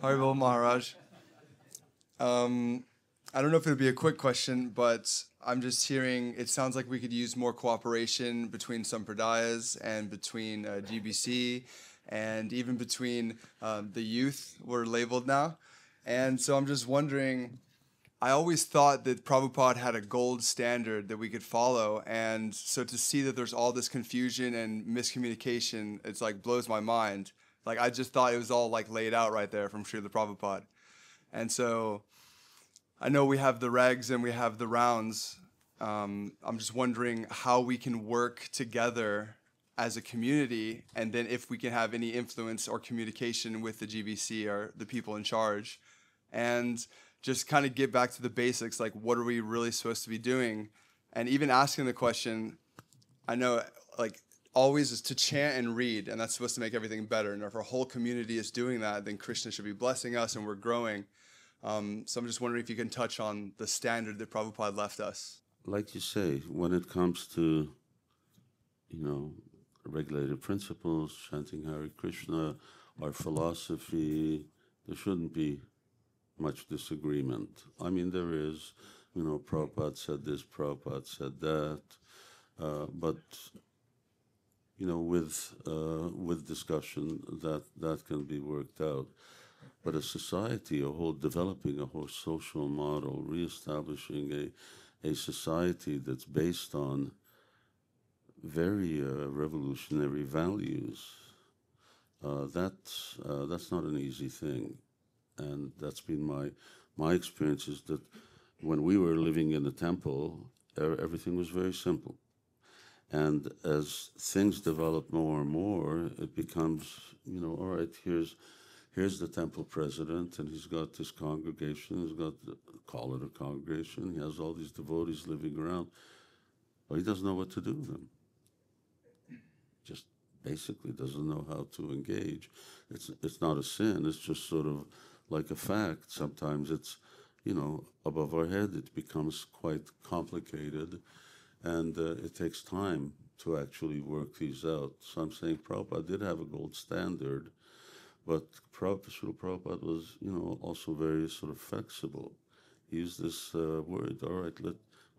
Haribol Maharaj. I don't know if it'll be a quick question, but I'm just hearing it sounds like we could use more cooperation between Sampradayas and between GBC and even between the youth we're labeled now. And so I'm just wondering, I always thought that Prabhupada had a gold standard that we could follow. And so to see that there's all this confusion and miscommunication, it's like blows my mind. Like I just thought it was all like laid out right there from Srila Prabhupada. And so I know we have the regs and we have the rounds. I'm just wondering how we can work together as a community, and then if we can have any influence or communication with the GBC or the people in charge, and just kind of get back to the basics, like what are we really supposed to be doing? And even asking the question, I know like always is to chant and read, and that's supposed to make everything better. And if our whole community is doing that, then Krishna should be blessing us and we're growing. So I'm just wondering if you can touch on the standard that Prabhupada left us. Like you say, when it comes to, regulated principles, chanting Hare Krishna, our philosophy, there shouldn't be much disagreement. I mean, there is, Prabhupada said this, Prabhupada said that, but, with discussion, that can be worked out. But a society, developing a whole social model, reestablishing a society that's based on very revolutionary values, that's not an easy thing. And that's been my experience, is that when we were living in the temple, everything was very simple. And as things develop more and more, it becomes, all right, here's the temple president, and he's got this congregation, call it a congregation, he has all these devotees living around, but he doesn't know what to do with them. Just basically doesn't know how to engage. It's not a sin, it's just sort of like a fact. Sometimes it's, above our head, it becomes quite complicated, and it takes time to actually work these out. So I'm saying Prabhupada did have a gold standard, but Srila Prabhupada was, also very sort of flexible. He used this word, all right,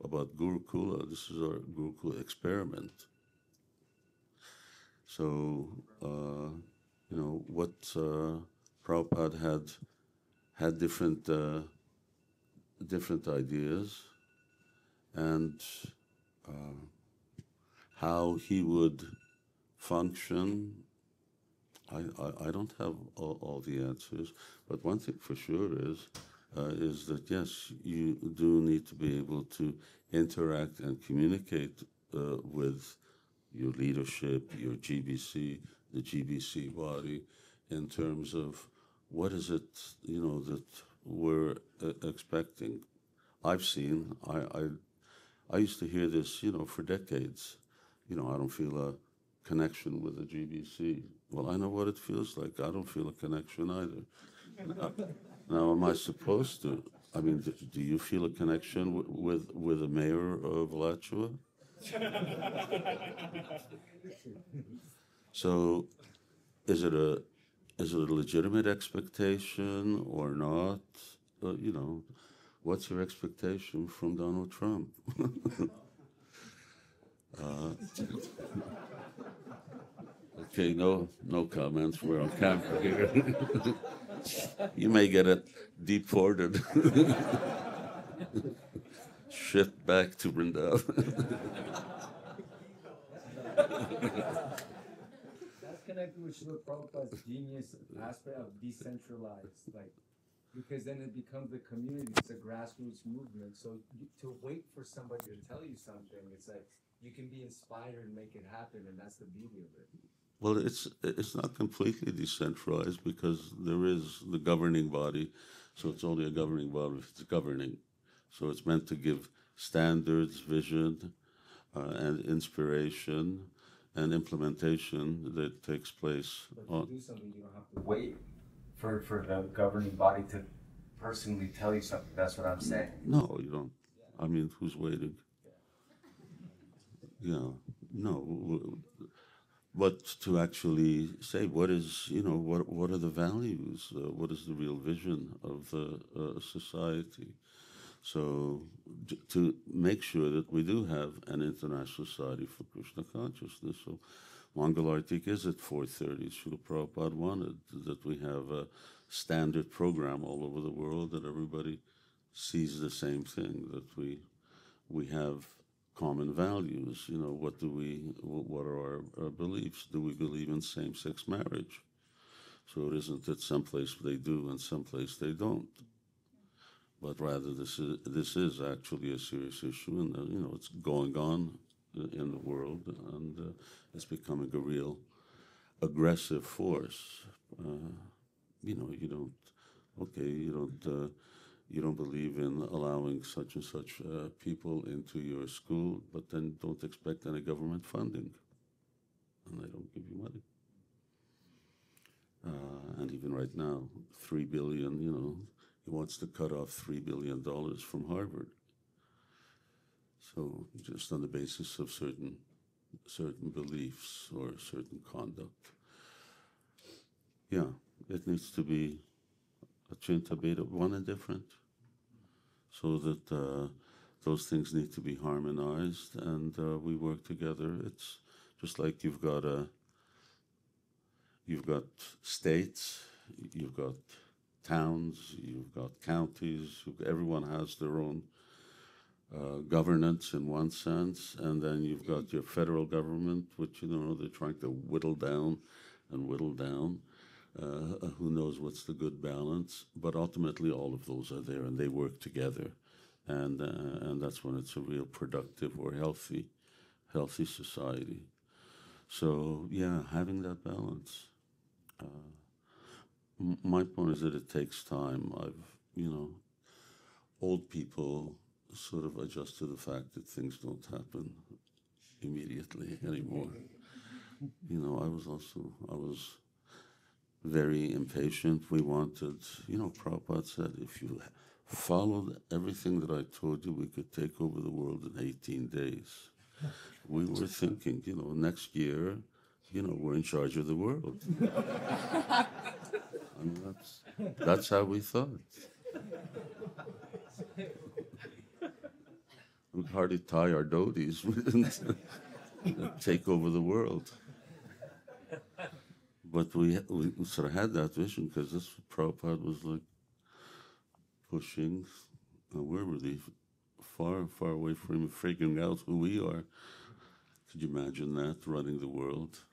about Gurukula, this is our Gurukula experiment. So, what Prabhupada had different ideas, and how he would function. I don't have all the answers, but one thing for sure is that yes, you do need to be able to interact and communicate with your leadership, your GBC, the GBC body, in terms of what is it, that we're expecting. I've seen, I used to hear this, for decades. I don't feel a connection with the GBC. Well, I know what it feels like. I don't feel a connection either. Now, am I supposed to? I mean, do you feel a connection with the mayor of Alachua? So, is it a legitimate expectation or not? What's your expectation from Donald Trump? Okay, no comments. We're on camera here. You may get it deported. Shipped back to Vrindavan. That's connected with Srila Prabhupada's genius aspect of decentralized, because then it becomes the community. It's a grassroots movement. So to wait for somebody to tell you something, it's like you can be inspired and make it happen, and that's the beauty of it. Well, it's not completely decentralized, because there is the governing body, so it's only a governing body if it's governing. So it's meant to give standards, vision, and inspiration, and implementation that takes place. But to do something, you don't have to wait for the governing body to personally tell you something. That's what I'm saying. No, you don't. I mean, who's waiting? Yeah, no. but to actually say what is, what are the values, what is the real vision of the society. So to make sure that we do have an international society for Krishna consciousness. So Mangalartik is at 4:30. Srila Prabhupada wanted that we have a standard program all over the world, that everybody sees the same thing, that we have common values. What are our beliefs? Do we believe in same-sex marriage? So it isn't that someplace they do and someplace they don't. But rather, this is actually a serious issue, and it's going on in the world, and it's becoming a real aggressive force. You don't believe in allowing such and such people into your school, but then don't expect any government funding, and they don't give you money. And even right now, $3 billion, he wants to cut off $3 billion from Harvard. So just on the basis of certain beliefs or certain conduct. Yeah, it needs to be a chinta beta, one and different, so that those things need to be harmonized, and we work together. It's just like you've got states, you've got towns, you've got counties, everyone has their own governance in one sense, and then you've got your federal government, which, they're trying to whittle down and whittle down. Who knows what's the good balance? But ultimately all of those are there, and they work together. And that's when it's a real productive or healthy society. So, yeah, having that balance. My point is that it takes time. Old people sort of adjust to the fact that things don't happen immediately anymore. I was very impatient. We wanted, Prabhupada said, if you followed everything that I told you, we could take over the world in 18 days. We were thinking, next year, we're in charge of the world. I mean, that's how we thought. We could hardly tie our dhotis. We didn't take over the world. But we sort of had that vision, because this Prabhupada was like pushing, we're really far, far away from him, figuring out who we are. Could you imagine that, running the world?